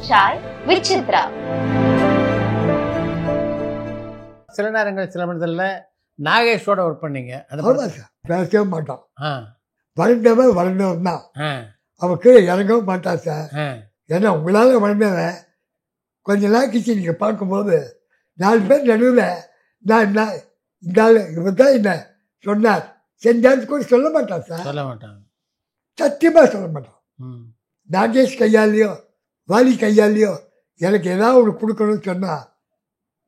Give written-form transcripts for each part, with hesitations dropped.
Chai with Chitra. சில நேரங்கள் சில மனிதர்ல நாகேஷோட ஒர்க் பண்ணீங்க. பேசவே மாட்டான். வளர்ந்தவன் தான். அவனுக்கு இறங்கவும் மாட்டான் சார். ஏன்னா உங்களால் வளர்ந்தவன் கொஞ்ச நாள் கழிச்சு நீங்கள் பார்க்கும்போது 4 பேர் நடுவில் நான் என்ன இந்த ஆள் இவர் தான் என்ன சொன்னார் செஞ்சான்னு கூட சொல்ல மாட்டான் சார். சொல்ல மாட்டான், சத்தியமாக சொல்ல மாட்டான். நாகேஷ் கையாலேயோ வாலி கையாலேயோ எனக்கு ஏதாவது ஒன்று கொடுக்கணும்னு சொன்னால்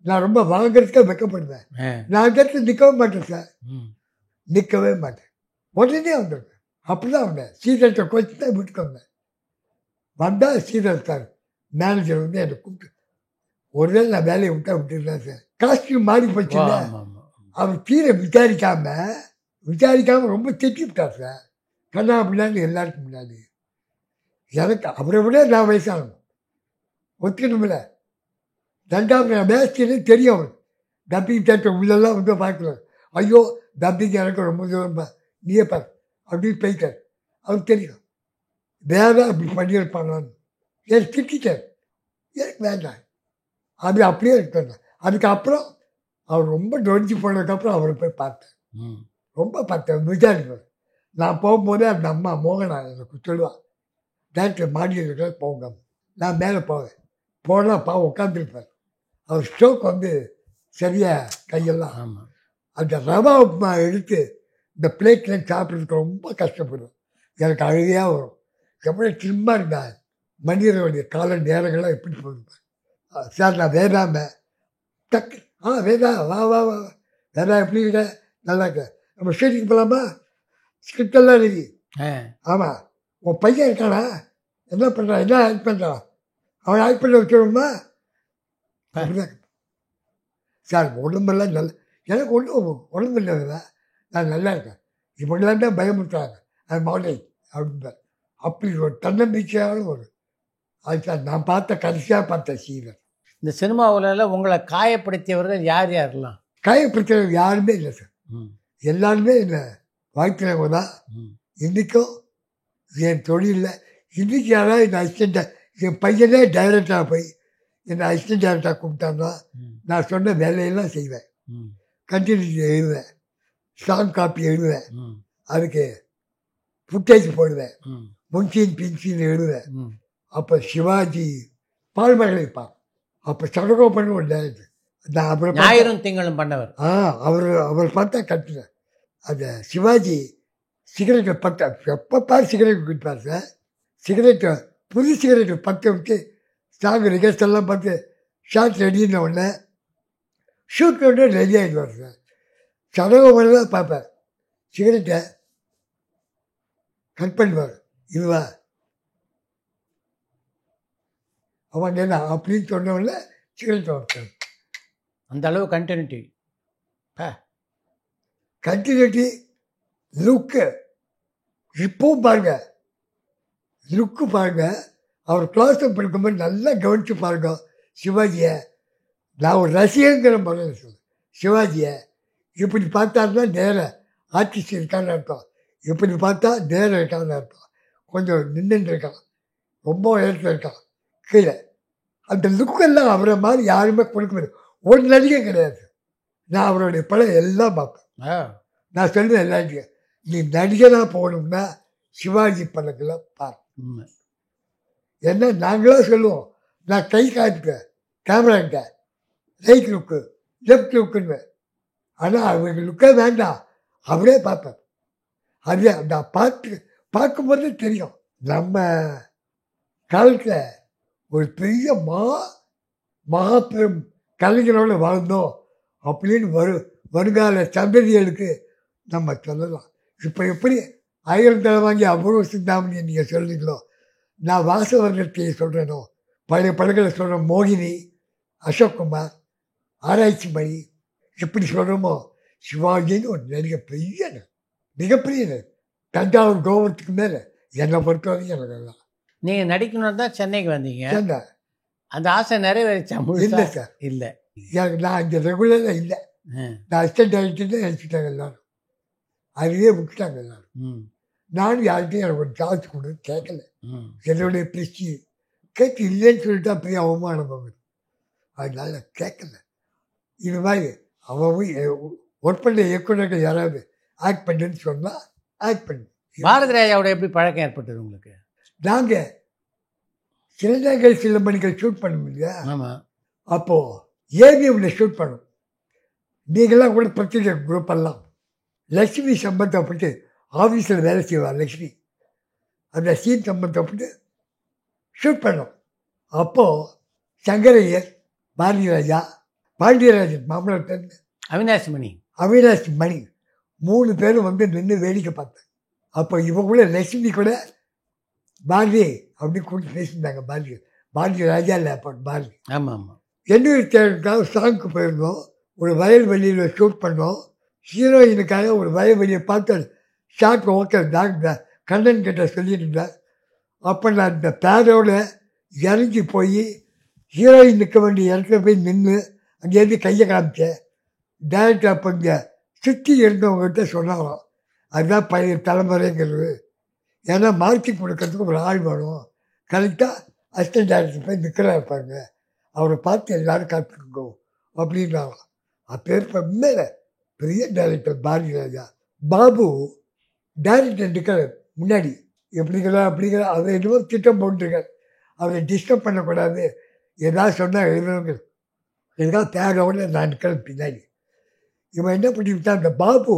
நான் ரொம்ப வாங்கிறதுக்கே வைக்கப்படுவேன். நான் அந்த இடத்துல நிற்கவே மாட்டேன் சார், நிற்கவே மாட்டேன். உடனே வந்துடுவேன். அப்படி தான் வந்தேன். சீதத்தை கோச்சு தான் வீட்டுக்கு வந்தேன். வந்தால் சீதர் சார் மேனேஜர் வந்து என்னை கூப்பிட்டு ஒரு நாள் நான் வேலையை விட்டுருந்தேன் சார். காஸ்டியூம் மாறி போச்சுல்ல, அவர் தீரை விசாரிக்காமல் ரொம்ப திட்டி விட்டார் சார். கண்ணா முன்னாடி எல்லாருக்கும் முன்னாடி. எனக்கு அவரை விட நான் வயசானோம் ஒத்துக்கணும்ல. 2வது நான் மேஸ்திரின்னு தெரியும். அவர் டப்பிங் தேட்டர் உள்ளெல்லாம் வந்து பார்க்கலாம். ஐயோ டப்பிங் எனக்கு ரொம்ப தூரம் நீயே பாரு அப்படின்னு போயிட்டார். அவருக்கு தெரியும் வேலை அப்படி பண்ணியிருப்பாங்கன்னு. எனக்கு திட்டார், எனக்கு வேண்டாம் அது அப்படியே இருக்காங்க. அதுக்கப்புறம் அவர் ரொம்ப நொடிஞ்சு போனதுக்கப்புறம் அவரை போய் பார்த்தேன். ரொம்ப பார்த்தேன், விசாரிப்பேன். நான் போகும்போதே அந்த அம்மா மோகனா எனக்கு சொல்லுவாள், டேரக்டர் மாடியில் போங்க. நான் மேலே போவேன். போனால் பாவம் உட்காந்துருப்பார். அவர் ஸ்ட்ரோக் வந்து சரியாக கையெல்லாம் அந்த ரவா உப்புமா எடுத்து இந்த பிளேட்டில் சாப்பிட்றதுக்கு ரொம்ப கஷ்டப்படும். எனக்கு அழுகையாக வரும். எப்படி திரும்ப இருந்தால் மனிதனுடைய கால நேரங்கள்லாம் எப்படி போகுது சார். நான் வேதாம டக்கு வேதா வா வா வா வேதா எப்படி இருக்க, நல்லா இருக்க, நம்ம ஸ்டேட்டுக்கு போகலாமா, ஸ்கிரிப்டெல்லாம் ரெடி. ஆமாம், உன் பையன் இருக்கானா, என்ன பண்ணுறான், என்ன ஆக்ட் பண்ணுறான், அவன் ஆக்ட் பண்ண வச்சுருமா அப்படிதான் சார். உடம்பெல்லாம் நல்ல எனக்கு உடம்பு இல்லைங்களா, நான் நல்லா இருக்கேன். இவங்களாம் தான் பயமுறுத்துறாங்க அது மாடல் அப்படின்பார். அப்படி ஒரு தன்னம்பிக்கையான ஒரு அது சார் நான் கடைசியாக பார்த்த சீரர். இந்த சினிமாவில் உங்களை காயப்படுத்தியவர்கள் யார் யாரெல்லாம்? காயப்படுத்தியவர்கள் யாருமே இல்லை சார். எல்லாருமே என்னை வாழ்க்கையில தான். இன்றைக்கும் என் தொழிலில் இன்றைக்கி யாராவது என் அசிஸ்டண்ட்டாக என் பையனே டைரக்டராக போய் என்னை அசிஸ்டன்ட் டைரக்டராக கூப்பிட்டாங்கன்னா நான் சொன்ன வேலையெல்லாம் செய்வேன். கண்டினியூ எழுதுவேன், சாங் காப்பி எழுதுவேன், அதுக்கு ஃபுட்டேஜ் போடுவேன், முன்சீன் பின்சீன் எழுதுவேன். அப்போ சிவாஜி பால்மகளை இருப்பார். அப்போ சடகோபன் ஒரு டைரக்டர். நான் அப்புறம் ஞாயிறும் திங்களும் பண்ணவர். அவர் பார்த்தா கட்டுறேன். அந்த சிவாஜி சிகரெட்டை எப்போ பாரு சிகரெட் குடிப்பார் சார். சிகரெட்டை புது சிகரெட்டை விட்டு சாங் ரிகர்சல்லாம் பார்த்து ஷார்ட் ரெடின உடனே ஷூட் உடனே ரெடி ஆகிடுவார் சார். சடகோபன் தான் பார்ப்பேன். சிகரெட்டை கட் பண்ணுவார். இதுவா அவன் என்ன அப்படின்னு சொன்னவொடனே சிகரெட் வைப்பார். அந்த அளவு கண்டினியூட்டி லுக்கு இப்பவும் பாருங்க, லுக்கு பாருங்க. அவர் க்ளோஸ்அப் பண்ணும்போது நல்லா கவனித்து பாருங்க சிவாஜியை. நான் ஒரு ரசிகங்கிற முறையில் சொல்லுவேன். சிவாஜியை இப்படி பார்த்தாருன்னா நேர ஆர்டிஸ்ட் இருக்கான்னு அர்த்தம், இப்படி பார்த்தா நேரம் இருக்கான்னு அர்த்தம். கொஞ்சம் நின்றுட்டு இருக்கான், ரொம்ப உயரத்தில் இருக்கான், கீழே. அந்த லுக்கெல்லாம் அவரை மாதிரி யாருமே கொடுக்க முடியாது. ஒரு நடிகை கிடையாது. நான் அவருடைய படம் எல்லாம் பார்ப்பேன். நான் சொல்லுவேன் எல்லாத்தையும், நீ நடிகனாக போகணும்னா சிவாஜி படங்கள்லாம் பாரு. ஏன்னா நாங்களாம் சொல்லுவோம், நான் கை காட்டுவேன் கேமராக்கிட்ட, ரைட் லுக்கு லெஃப்ட் லுக்குன்னு. ஆனால் அவருக்கு லுக்கே வேண்டாம், அவரே பார்ப்பேன். அது நான் பார்க்கும்போது தெரியும் நம்ம காலத்தில் ஒரு பெரிய மகாபெரும் கலைஞரோடு வாழ்ந்தோம் அப்படின்னு வருங்கால சந்ததிகளுக்கு நம்ம சொல்லலாம். இப்போ எப்படி 1000 தலை வாங்கி அவ்வளோ சிந்தாமணி நீங்கள் சொல்கிறீங்களோ, நான் வாசவர்ணத்தையை சொல்கிறேனோ, பழைய படங்களை சொல்கிறேன், மோகினி, அசோக்குமார், ஆராய்ச்சி மணி, எப்படி சொல்கிறோமோ சிவாஜின்னு ஒரு பெரிய மிகப்பெரிய தஞ்சாவூர் கோபுரத்துக்கு மேலே என்னை பொறுத்தவரைக்கும் எனக்கு எல்லாம். நீங்கள் நடிக்கணும்னு தான் சென்னைக்கு வந்தீங்க. அந்த ஆசை நிறைவேறிச்சா? இல்லை சார், இல்லை. எனக்கு நான் இங்கே ரெகுலராக இல்லை. நான் அசிஸ்டன்ட் டைரக்டர் தான் நினச்சிட்டாங்க எல்லாரும், அதுவே விட்டுட்டாங்க எல்லாரும். நானும் யார்கிட்டையும் எனக்கு ஒரு ஜாஸ் கொண்டு கேட்கல. என்னுடைய பிரஸ்டி கேட்டு இல்லைன்னு சொல்லிட்டா பெரிய அவமானம் ஆகுது. அதனால கேட்கல. இது மாதிரி அவன் ஒர்க் பண்ண இயக்குநர்கள் யாராவது ஆக்ட் பண்ணுன்னு சொன்னால் ஆக்ட் பண்ணு. பாரதி ராஜாவோட எப்படி பழக்கம் ஏற்பட்டது உங்களுக்கு? நாங்கள் சிறந்தங்கள் சில மணிகள் ஷூட் பண்ணோம் இல்லையா? ஆமாம். அப்போது ஏவிஎம்ல ஷூட் பண்ணோம். நீங்களாம் கூட பத்திரிகை குரூப் எல்லாம் லக்ஷ்மி சம்பந்தப்பட்டு ஆஃபீஸில் வேலை செய்வார் லக்ஷ்மி. அந்த சீன் சம்பந்தப்பட்டு ஷூட் பண்ணோம். அப்போது சங்கரையர், பாரதி ராஜா, பாண்டியராஜன் மாமல்லர், அவினாசி மணி 3 பேரும் வந்து நின்று வேடிக்கை பார்த்தேன். அப்போ இவங்க கூட லட்சுமி கூட பாரதி அப்படின்னு கூப்பிட்டு பேசியிருந்தாங்க. பாரதி ராஜா இல்லை, அப்போ பாரதி. ஆமாம் ஆமாம். என்னுடைய தேவைக்காக சாங்க்கு போயிருந்தோம். ஒரு வயல்வெளியில் ஷூட் பண்ணோம். ஹீரோயினுக்காக ஒரு வயல்வெளியை பார்த்து ஷார்ட் ஓகே டாக்டர் கண்ணன் கிட்ட சொல்லியிருந்தார். அப்போ நான் இந்த பேரோட இறங்கி போய் ஹீரோயின் நிற்க வேண்டிய இடத்துல போய் நின்று அங்கேருந்து கையை காமிச்சேன். டேரக்டர் அப்போ இங்கே சுற்றி இருந்தவங்ககிட்ட சொன்னாலும் அதுதான் பழைய தலைமுறைங்கிறது. ஏன்னா மார்க்கி கொடுக்கறதுக்கு ஒரு ஆள் வேணும். கரெக்டாக அசிஸ்டன்ட் டேரக்டர் போய் நிற்கிறா இருப்பாங்க, அவரை பார்த்து எல்லோரும் காத்துக்கோ அப்படின்னாங்க. அப்போ மேலே பெரிய டேரக்டர் பாரதி ராஜா. பாபு டேரக்டர் நிற்கிற முன்னாடி எப்படிங்களா அப்படிங்கிற அவர் என்னவோ திட்டம் போட்டுருக்கார். அவரை டிஸ்டர்ப் பண்ணக்கூடாது, ஏதாவது சொன்னால் எழுதுறவங்க எதாவது தேவையோட நான் நிற்கிறேன் பின்னாடி. இவன் என்ன பண்ணிவிட்டான், அந்த பாபு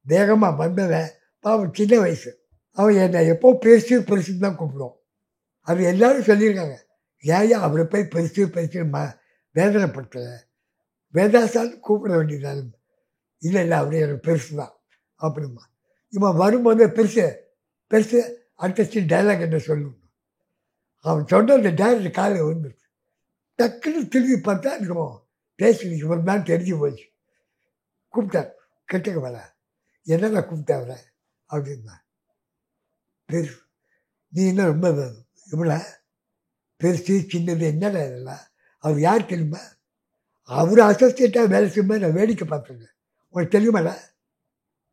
வேகமாக வந்தவன் பாவம் சின்ன வயசு. அவன் என்னை எப்போ பெருசுன்னு தான் கூப்பிடுவோம். அது எல்லோரும் சொல்லியிருக்காங்க, ஏன் அவரை போய் பெருசு வேதனைப்படுத்தலை, வேதாசான்னு கூப்பிட வேண்டியது. இல்லை அவரே எனக்கு பெருசு தான் அப்படிமா. இவன் வரும்போது பெருசு அடுத்த டைலாக் என்ன சொல்லணும். அவன் சொன்ன அந்த டேரக்டர் காலையில் வந்துடுச்சு. டக்குன்னு திரும்பி பார்த்தா இருக்கும் பேசி இவன் தான் தெரிஞ்சு போச்சு. கூப்பிட்டார், கெட்டக்க வர என்னென்ன கூப்பிட்டாவர அப்படின்னா, பெருசு நீ என்ன ரொம்ப இவ்வளோ பெருசு சின்னது என்னடா இதெல்லாம். அவர் யார் தெரியுமா, அவர் அசோசியேட்டாக வேலை செய்யும்போது நான் வேடிக்கை பார்த்துருங்க. உனக்கு தெரியுமாடா,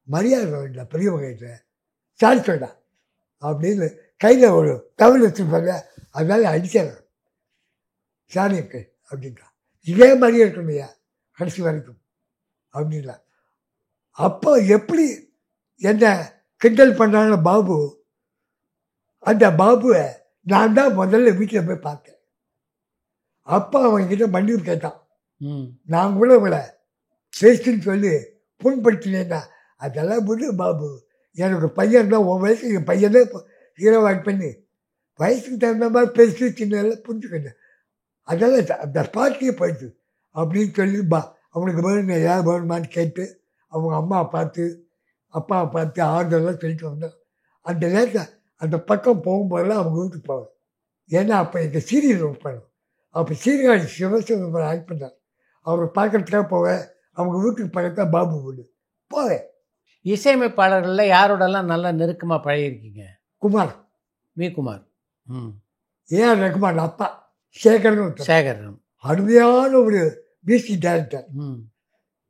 மரியாதை வேண்டாம் பெரியவங்க சாரி சொல்டா அப்படின்னு கையில் ஒரு டவல் வச்சுருப்பாங்க, அதனால அடிச்சாங்க சாரி அப்படின்றான். இதே மாதிரியே இருக்கணும்யா கடைசி வரைக்கும் அப்படின்லாம். அப்போ எப்படி என்ன கிண்டல் பண்ணாங்க பாபு, அந்த பாபுவை நான் தான் முதல்ல வீட்டில் போய் பார்த்தேன். அப்போ அவங்ககிட்ட மன்னிப்பு கேட்டான். நான் கூட இவளை பேசுன்னு சொல்லி புண்படுத்தினேன்னா அதெல்லாம் புது பாபு, எனக்கு பையன் தான், உன் வயசு என் பையன் தான் இப்போ ஹீரோ ஆக்ட் பண்ணி வயசுக்கு தகுந்த மாதிரி பெருசு சின்னதெல்லாம் புரிஞ்சுக்கிட்டேன். அதெல்லாம் அந்த ஸ்பாட்லேயே போயிடுச்சு அப்படின்னு சொல்லி அவனுக்கு வேணும் ஏதாவது வேணுமான்னு கேட்டு அவங்க அம்மாவை பார்த்து அப்பாவை பார்த்து ஆறுதலாம் சொல்லிட்டு வந்தோம். அந்த நேரத்தில் அந்த பக்கம் போகும்போதெல்லாம் அவங்க வீட்டுக்கு போவேன். ஏன்னா அப்போ எங்கள் சீரியல் ஒர்க் பண்ணோம். அப்போ சீர்காழி சிவசிவம் ஆக்ட் பண்ணார். அவரை பார்க்கறதுக்காக போவேன். அவங்க வீட்டுக்கு பக்கத்தான் பாபு வீடு போவேன். இசையமைப்பாளர்களில் யாரோடலாம் நல்லா நெருக்கமாக பழகிருக்கீங்க? குமார், குமார், ஏஆர் ரகுமான் அப்பா சேகரன் அருமையான ஒரு மியூசிக் டைரக்டர்.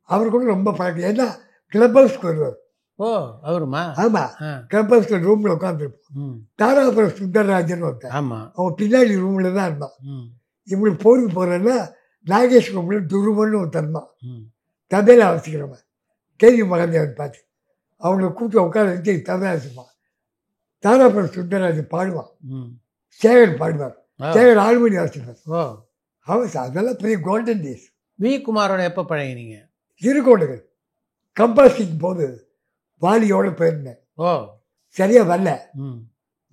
அவர் கூட ரொம்ப பழக்கம். ஏன்னா கிளப் ஹவுஸ்க்கு வருவார். ஓ அவருமா? ஆமாம், கிளப் ஹவுஸில் ரூமில் உட்காந்துருப்போம். தாராபுரம் சுந்தரராஜன் ஒருத்தர், ஆமாம், அவன் பின்னாடி ரூமில் தான் இருந்தான். இவங்களுக்கு போருக்கு போகிறேன்னா நாகேஷ் ரூமில் துருவன்னு ஒருத்தர் இருந்தான், தபையில் அவசிக்கிறவன் கேள்வி மகந்தேவன் பார்த்து அவங்கள கூப்பிட்டு உட்கார வச்சு தமிழ் வாசிப்பான். தாராபுரம் சுந்தரராஜன் பாடுவான், சேகர் பாடுவார், சேகர் ஆழ்மொழி வாசிப்பார். அவன் அதெல்லாம் பெரிய கோல்டன் டேஸ். குமாரோட எப்போ பழகினீங்க? இருக்கோடுகள் கம்பாசிங் போது வாலியோடு போயிருந்தேன். சரியாக வரல,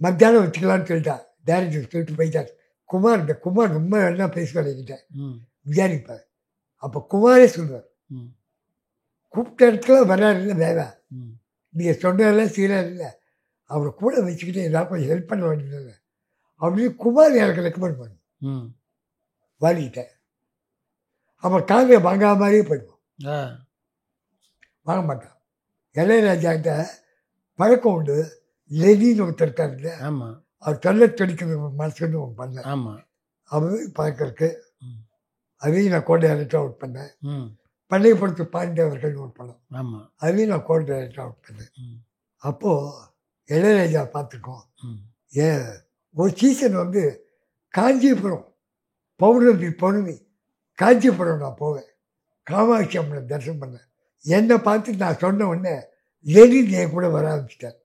மத்தியானம் வச்சுக்கலான்னு சொல்லிட்டான் டேரக்டர், சொல்லிட்டு போயிட்டார். குமார் ரொம்ப என்ன பேசுவார் என்கிட்ட, விசாரிப்பார். அப்போ குமாரே சொல்வார், கூப்பிட்ட இடத்துல வர்றாரு இல்லை வேலை, நீங்கள் சொன்னதெல்லாம் சீராக இல்லை, அவரை கூட வச்சுக்கிட்டு ஏதாவது கொஞ்சம் ஹெல்ப் பண்ண வேண்டியது அப்படின்னு குமார் எனக்கு ரெக்கமெண்ட் பண்ணும். வாலிக்கிட்ட அவன் காலையை வாங்காத மாதிரியே போயிடுவான், வாங்க மாட்டான். இளையராஜாக்கிட்ட பழக்கம் உண்டு. லெனின்னு ஒருத்தர் இருக்காரு இல்லை, அவர் தொல்லை தொடிக்கிற மனசுன்னு ஒன்று பண்ணேன். அவர் பார்க்கறதுக்கு அதையும் நான் கோட் டைரக்டராக ஒர்க் பண்ணேன். பள்ளியப்படுத்து பாண்டியவர்கள் ஒரு படம், அதையும் நான் கோட் டைரக்டராக ஒர்க் பண்ணேன். அப்போது இளையராஜா பார்த்துருக்கோம். ஒரு சீசன் வந்து காஞ்சிபுரம் பௌர்ணமி காஞ்சிபுரம் நான் போவேன். காமாட்சி அம்மனை தரிசனம் பண்ணேன். என்னை பார்த்து நான் சொன்ன உடனே லெனின் என் கூட வர ஆரம்பிச்சிட்டார்.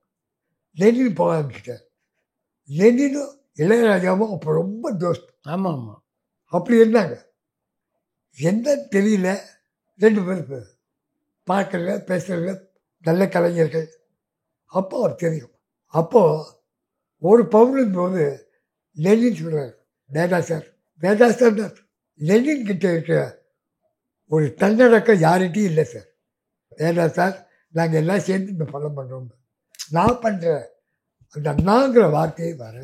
லெனின் போக ஆரம்பிச்சிட்டார். லெனினும் இளையராஜாவும் அப்போ ரொம்ப தோஸ்து. ஆமாம் ஆமாம், அப்படி இருந்தாங்க. என்னன்னு தெரியல, 2 பேருக்கு பார்க்கல, பேசுறதுல நல்ல கலைஞர்கள். அப்போ அவர் தெரியும். அப்போது ஒரு பவுர்ணமி போது லெனின் சொல்கிறார், வேதா சார் லெனின் கிட்ட இருக்கிற ஒரு தன்னடக்கம் யார்கிட்டையும் இல்லை சார். வேதா சார், நாங்கள் எல்லாம் சேர்ந்து இந்த படம் பண்ணுறோம். நான் பண்ணுற அந்த நாங்கிற வார்த்தையே வர.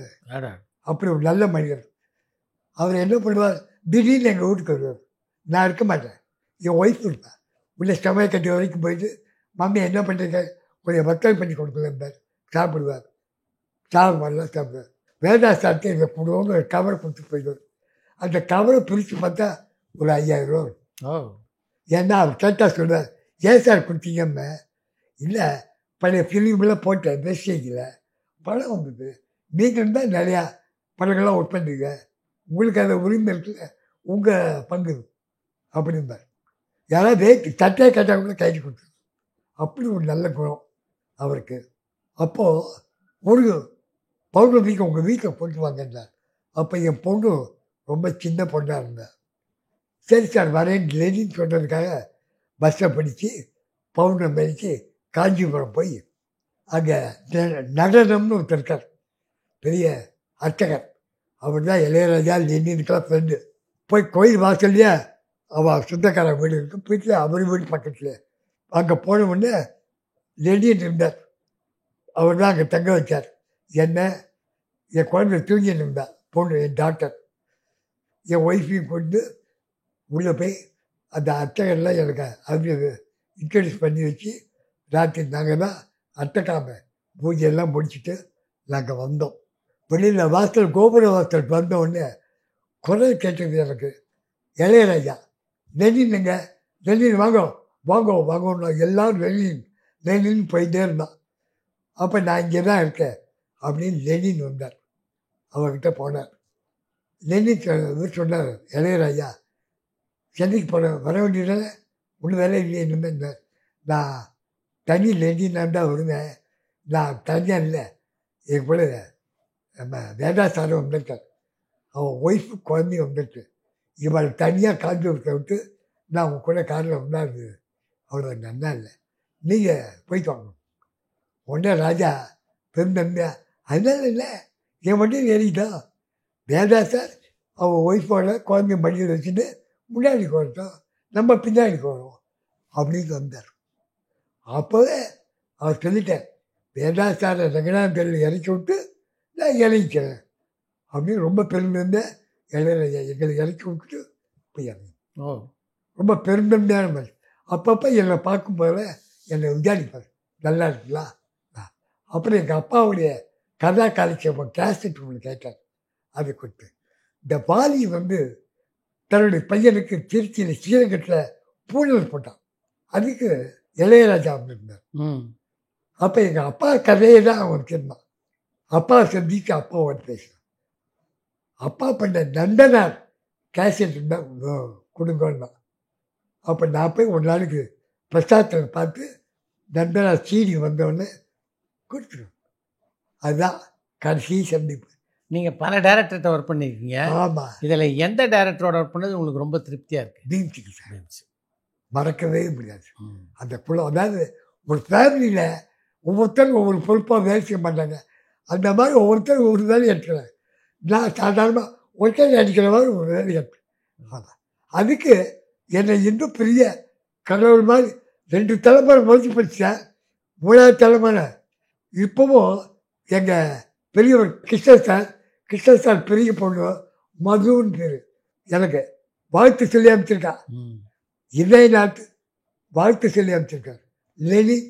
அப்படி ஒரு நல்ல மனிதர். அவர் என்ன பண்ணுவார், திடீர்னு எங்கள் வீட்டுக்கு வருவார். நான் இருக்க மாட்டேன், என் ஒய்ஃப் இருப்பேன். உள்ள ஸ்டவை கட்டி வரைக்கும் போயிட்டு, மம்மி என்ன பண்ணுறீங்க, கொஞ்சம் வத்தல் பண்ணி கொடுக்கலம்பார். சாப்பிடுவார். சாப்பிடலாம் சாப்பிடுவார். வேதா சாப்பிட்டு எங்கள் கொடுவோன்னு ஒரு கவரை கொடுத்து போயிடுவார். அந்த கவரை பிரித்து பார்த்தா ஒரு 5000 ரூபா வரும். ஏன்னா அவர் கேட்டால் சொல்லுவார், ஏன் சார் கொடுத்தீங்கன்னு. இல்லை, பழைய ஃபிலிம்லாம் போட்டேன், மெசேஜில் படம் வந்தது, நீங்கள் தான் நிறையா படங்கள்லாம் ஒர்க் பண்ணுறீங்க, உங்களுக்கு அந்த உரிமை இருக்குல்ல, உங்கள் பங்கு அப்படிம்பார். யாராவது சட்டையை கேட்டால் கூட கைட்டு கொடுத்து. அப்படி ஒரு நல்ல குணம் அவருக்கு. அப்போது ஒரு பௌர்ணமிக்கு உங்கள் வீட்டில் கொண்டு வாங்கினார். அப்போ என் பொண்ணு ரொம்ப சின்ன பொண்ணாக இருந்தார். சரி சார் வரேன் லெனின் சொன்னதுக்காக பஸ்ஸை பிடிச்சி பௌர்ணமிக்கு காஞ்சிபுரம் போய் அங்கே நடனம்னு ஒருத்தர் இருக்கார், பெரிய அர்ச்சகர். அவர் தான் இளையராஜா லெனினுக்கெல்லாம் ஃப்ரெண்டு. போய் கோயில் வாசல்லையே அவள் சொந்தக்கார வீடு இருக்குது, வீட்டில் அவர் வீடு பக்கத்தில். அங்கே போன உடனே லெனின் இருந்தார். அவர் தான் அங்கே தங்க வச்சார். என்ன, என் குழந்தை தூங்கின்னு இருந்தா பொண்ணு, என் டாக்டர். என் ஒய்ஃபையும் கொண்டு உள்ளே போய் அந்த அர்ச்சகர்லாம் எனக்கு அது இன்ட்ரடியூஸ் பண்ணி வச்சு ராத்திரி நாங்கள் தான் அர்த்தக்காம பூஜையெல்லாம் முடிச்சுட்டு நாங்கள் வந்தோம். வெளியில் வாசல் கோபுர வாசல் வந்த உடனே குரல் கேட்டது எனக்கு, இளையராஜா லெனின்னுங்க, லெனின் வாங்கணும். எல்லோரும் லெனின் போயிட்டே இருந்தான். அப்போ நான் இங்கே தான் இருக்கேன் அப்படின்னு லெனின் வந்தார். அவர்கிட்ட போனார். லெனின் சொன்னார், இளையராஜா சென்னைக்கு வர வேண்டியதானே, ஒன்றும் வேலை இல்லையே. இனிமேல் நான் தனி லெனின் தான் வருவேன், நான் தனியாக இல்லை, என் கூட நம்ம வேதா சாரம் வந்திருக்கார், அவன் ஒய்ஃபு குழந்தையும் வந்துருக்கு. இவள் தனியாக காஞ்சிபுரத்தை விட்டு நான் உங்கள் கூட காரில் வந்தாரு, அவ்வளோ நல்லா இல்லை, நீங்கள் போயிட்டு வாங்கணும். உடனே ராஜா பெருந்தன்மையா, அதனால இல்லை, என் வண்டியில் ஏறிக்கிட்டோம், வேதா சார் அவன் ஒய்ஃபோட குழந்தைய மடியில் வச்சுட்டு முன்னாடி வரட்டும், நம்ம பின்னாடி வரும் அப்படின்னு வந்தார். அப்போவே அவர் சொல்லிட்டேன், வேதா சாரை ரங்கநாதன் தெருவில் இறக்கி விட்டு நான் இறங்கிக்கிறேன் அப்படின்னு ரொம்ப பெருமையாக இளையராஜா எங்களை இறக்கி விட்டுட்டு போய் இறங்கி. ரொம்ப பெருந்தன்மையான மாதிரி. அப்பப்போ என்னை பார்க்கும்போது என்னை விசாரிப்பார், நல்லா இருக்குங்களா. அப்புறம் எங்கள் அப்பாவுடைய கதா காலட்சேபம் கேசட் ஒன்று கேட்டார், அதை கொடுத்து. இந்த வாலி தன்னுடைய பையனுக்கு திருச்சியில் ஸ்ரீரங்கத்தில் பூனல் போட்டான். அதுக்கு இளையராஜா வந்திருந்தார். அப்போ எங்கள் அப்பா கதையை தான் அவன் சொன்னான். அப்பா சந்திச்சு அப்பாவோட பேசினான். அப்பா பண்ண நந்தனார் கேசட் இருந்தால் கொடுங்கன்னு. அப்போ நான் போய் ஒரு நாளைக்கு பிரசாத்தில் பார்த்து நந்தனார் சீடி வந்தோடனே கொடுத்துருவேன். அதுதான் கடைசி சந்திப்பு. நீங்கள் பல டேரக்டர்கிட்ட ஒர்க் பண்ணியிருக்கீங்க. ஆமாம். இதில் எந்த டேரக்டரோட ஒர்க் பண்ணது உங்களுக்கு ரொம்ப திருப்தியாக இருக்குது? பீம்சிக்கு சார் மறக்கவே முடியாது. அந்த குளம், அதாவது ஒரு ஃபேமிலியில் ஒவ்வொருத்தரும் ஒவ்வொரு பொறுப்பாக வேலை செய்ய மாட்டாங்க. அந்த மாதிரி ஒவ்வொருத்தரும் ஒரு வேலை எடுக்கிறேன். நான் சாதாரணமாக ஒருத்தர் அடிக்கிற மாதிரி ஒரு வேலை எடுப்பேன். ஆமாம். அதுக்கு என்னை இன்னும் பெரிய கடவுள் மாதிரி 2 தலைமுறை முடிச்சு படித்தேன். 3ஆவது தலைமுறை இப்போவும் எங்கள் பெரியவர் கிருஷ்ண சார் பெரிய பொண்ணு மதுன்னு பேர் எனக்கு வாழ்த்து சொல்லி அமைச்சிருக்கா. இதய நாட்டு வாழ்த்து சொல்லி அமைச்சிருக்கார். லெனின்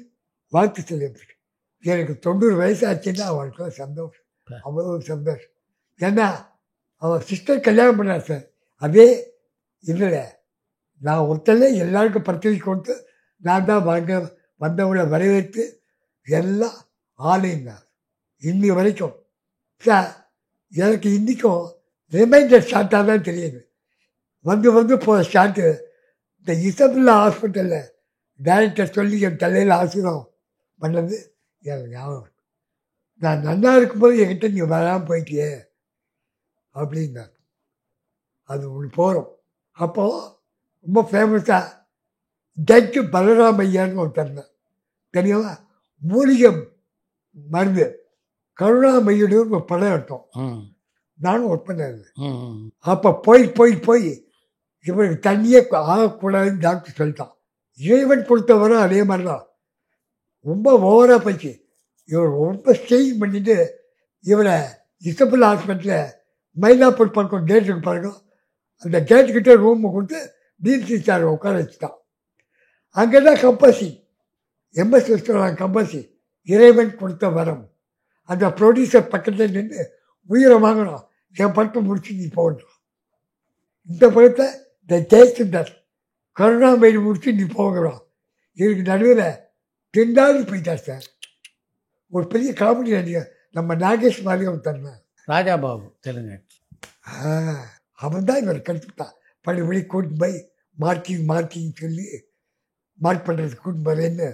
வாழ்த்து சொல்லி அமைச்சிருக்கேன். எனக்கு 90 வயசு ஆச்சுன்னா அவனுக்குலாம் சந்தோஷம், அவ்வளோ சந்தோஷம். ஏன்னா அவன் சிஸ்டர் கல்யாணம் பண்ணார் சார். அதே இதில் நான் ஒருத்தனே எல்லாருக்கும் பத்திரிக்கை கொடுத்து நான் தான் வந்தவங்களை வரவேற்று எல்லாம் ஆலையினார். இன்னி வரைக்கும் சார் எனக்கு இன்றைக்கும் ரிமைண்டர் ஷார்ட்டாக தான் தெரியுது. வந்து போகிற ஷார்ட்டு இந்த இசபுல்லா ஹாஸ்பிட்டலில் டைரக்டர் சொல்லி என் தலையில் ஆசீர்வாதம் பண்ணது எனக்கு ஞாபகம். நான் நல்லா இருக்கும்போது என்கிட்ட நீ வராமல் போயிட்டியே அப்படின்னார். அது ஒன்று போகிறோம். அப்போது ரொம்ப ஃபேமஸாக ஜட்ஜு பலராமையான்னு ஒருத்தர் தெரியுமா, மூலிகை மருந்து கருணாமையோட ஒரு படம் எடுத்தோம். நானும் ஒர்க் பண்ணது. அப்போ போய் இவனுக்கு தண்ணியே ஆகக்கூடாதுன்னு டாக்டர் சொல்லிட்டான். இறைவன் கொடுத்தவரை அதே மாதிரி தான் ரொம்ப ஓவராக போச்சு. இவர் ரொம்ப ஸ்டெயின் பண்ணிவிட்டு இவரை இசபுல்லா ஹாஸ்பிட்டலில் மயிலாப்பூர் பக்கம் கேட்டுக்கு பாருங்க, அந்த கேட்டுக்கிட்டே ரூமை கொடுத்து பிஎன்சி சார் உட்கார வச்சுட்டான். அங்கே தான் கம்பசி எம்எஸ் விஸ்வநாதன் கம்பசி இறைவன் கொடுத்த வரம். அந்த ப்ரொடியூசர் பக்கத்தில் நின்று உயிரை வாங்கணும், என் படத்தை முடிச்சு நீ போகணும். இந்த படத்தை இந்த ஜெயசுந்தர் கருணாமணி முடிச்சு நீ போகணும். இதுக்கு நடுவில் திண்டாடி போயிட்டார் சார். ஒரு பெரிய காமெடி நடிகர் நம்ம நாகேஷ் மாதிரி ஒருத்தர் ராஜாபாபு தெலுங்கு, அவன் தான் இவர் கற்றுத்தான். பழையபடி கூட்டு போய் மார்க்கிங் சொல்லி மார்க் பண்ணுறதுக்கு கூட்டு போகிறேன்னு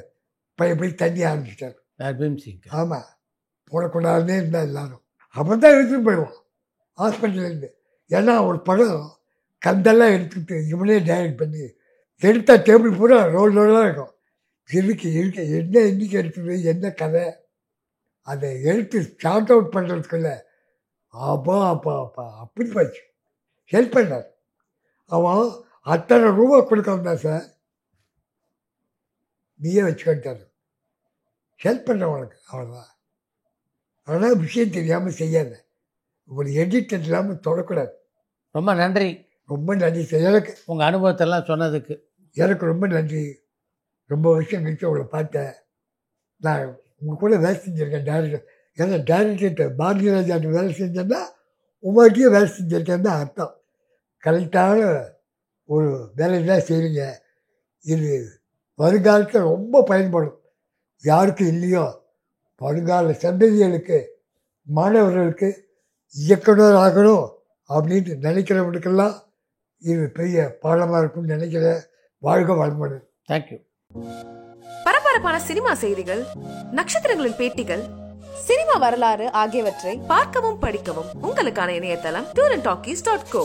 பழையபடி தண்ணி ஆரம்பிச்சிட்டார். ஆமாம், போடக்கூடாதுன்னே இருந்தால் எல்லாரும். அவன் தான் எடுத்துகிட்டு போயிடுவான் ஹாஸ்பிட்டல்லேருந்து. ஏன்னா ஒரு படம் கந்தெல்லாம் எடுத்துக்கிட்டு இவனே டைரக்ட் பண்ணி எடுத்த டேபிள் பூரா ரோலாக இருக்கும். இருக்க என்ன இன்றைக்கி எடுத்தது, என்ன கதை, அதை எடுத்து ஸ்டார்ட் அவுட் பண்ணுறதுக்குள்ள அப்பா அப்படி போச்சு. ஹெல்ப் பண்ணார். அவன் அத்தனை ரூபா கொடுக்க வந்தான் சார், நீயே வச்சுக்கிட்டார். ஹெல்ப் பண்ணுறவனுக்கு அவ்வளோதான். ஆனால் விஷயம் தெரியாமல் செய்யாத, ஒரு எடிட்டர் இல்லாமல் தொடக்கூடாது. ரொம்ப நன்றி. ரொம்ப நன்றி சார். எனக்கு உங்கள் அனுபவத்தெல்லாம் சொன்னதுக்கு எனக்கு ரொம்ப நன்றி. ரொம்ப வருஷம் கழிச்சு அவளை பார்த்தேன். நான் உங்கள் கூட வேலை செஞ்சுருக்கேன் டேரக்டர். ஏன்னா டேரக்டர் பாரதிராஜாட்டு வேலை செஞ்சேன்னா உங்கள்கிட்டயே வேலை செஞ்சுருக்கேன் தான் அர்த்தம். கரெக்டான ஒரு வேலையெல்லாம் செய்வீங்க. இது வருங்காலத்தில் ரொம்ப பயன்படும். யாருக்கு இல்லையோ வருங்கால சந்ததிகளுக்கு, மாணவர்களுக்கு இயக்குனர் ஆகணும் அப்படின்னு நினைக்கிறவனுக்கெல்லாம் இது பெரிய பாடமாக இருக்கும்னு நினைக்கிறேன். வாழ்க வளமுடன். தேங்க்யூ. பரபரப்பான சினிமா செய்திகள், நட்சத்திரங்களின் பேட்டிகள், சினிமா வரலாறு ஆகியவற்றை பார்க்கவும் படிக்கவும் உங்களுக்கான இணையதளம் tourantalkies.co.